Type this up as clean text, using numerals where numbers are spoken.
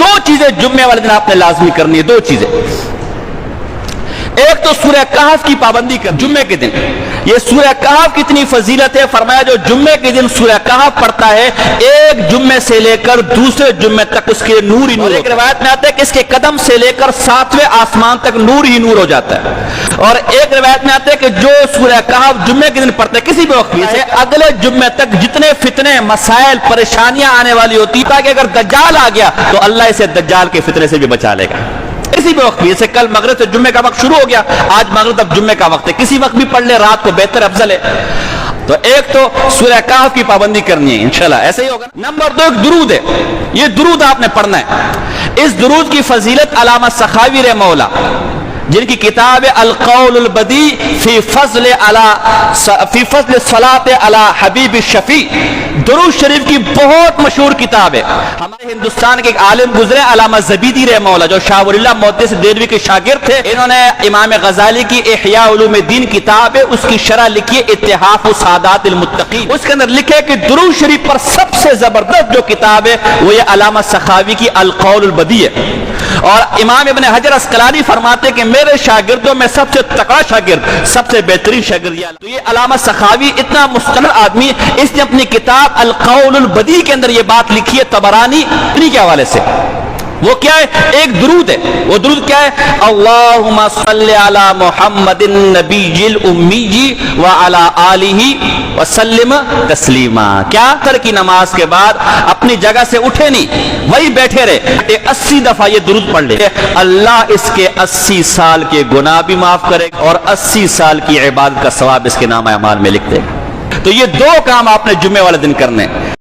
دو چیزیں جمعے والے دن آپ نے لازمی کرنی ہے، دو چیزیں۔ ایک تو سورہ کہف کی پابندی کر جمعے کے دن۔ یہ سورہ کہف کتنی فضیلت ہے، فرمایا جو جمعے کے دن سورہ کہف پڑھتا ہے ایک جمعے سے لے کر دوسرے جمعے تک اس کے نور ہی نور۔ ایک روایت میں آتا ہے کہ اس کے قدم سے لے کر 7ویں آسمان تک نور ہی نور ہو جاتا ہے، اور ایک روایت میں آتا ہے کہ جو سورہ کہف جمعے کے دن پڑھتا ہے کسی بھی وقت سے اگلے جمعے تک جتنے فتنے مسائل پریشانیاں آنے والی ہوتی تاکہ اگر دجال آ گیا تو اللہ اسے دجال کے فتنے سے بھی بچا لے گا کسی بھی وقت بھی۔ جیسے کل مغرب سے جمعے کا وقت شروع ہو گیا، آج مغرب تک جمعے کا وقت ہے، کسی وقت بھی پڑھ لے، رات کو بہتر افضل ہے۔ تو ایک تو سورہ کہف کی پابندی کرنی ہے انشاءاللہ، ایسے ہی ہوگا۔ نمبر 2 ایک درود ہے، یہ درود آپ نے پڑھنا ہے۔ اس درود کی فضیلت علامہ سخاوی رحمہ اللہ جن کی کتاب القول البدی فی فضل الصلاۃ علی حبیب الشفیع، درود شریف کی بہت مشہور کتاب ہے۔ ہمارے ہندوستان کے ایک عالم گزرے علامہ زبیدی رحمہ اللہ جو شاہ ولی اللہ محدث دہلوی کے شاگرد تھے، انہوں نے امام غزالی کی احیاء علوم الدین کتاب ہے، اس کی شرح لکھی ہے اتحاف سادات المتقین۔ اس کے اندر لکھے کہ درود شریف پر سب سے زبردست جو کتاب ہے وہ یہ علامہ سخاوی کی القول البدی ہے۔ اور امام ابن حجر عسقلانی فرماتے کہ میرے شاگردوں میں سب سے تکڑا شاگرد، سب سے بہترین شاگرد تو یہ علامہ سخاوی اتنا مستقل آدمی، اس نے اپنی کتاب القول البدی کے اندر یہ بات لکھی ہے طبرانی کے حوالے سے۔ وہ کیا ہے؟ ایک درود ہے، وہ درود کیا ہے؟ اللہم صلی علی محمد النبی الامی وعلی آلہ وسلم تسلیما۔ کیا اثر کی نماز کے بعد اپنی جگہ سے اٹھے نہیں، وہی بیٹھے رہے، 80 دفعہ یہ درود پڑھ لے، اللہ اس کے 80 سال کے گناہ بھی معاف کرے اور 80 سال کی عبادت کا ثواب اس کے نامہ اعمال میں لکھ دے گا۔ تو یہ دو کام آپ نے جمعے والے دن کرنے ہیں۔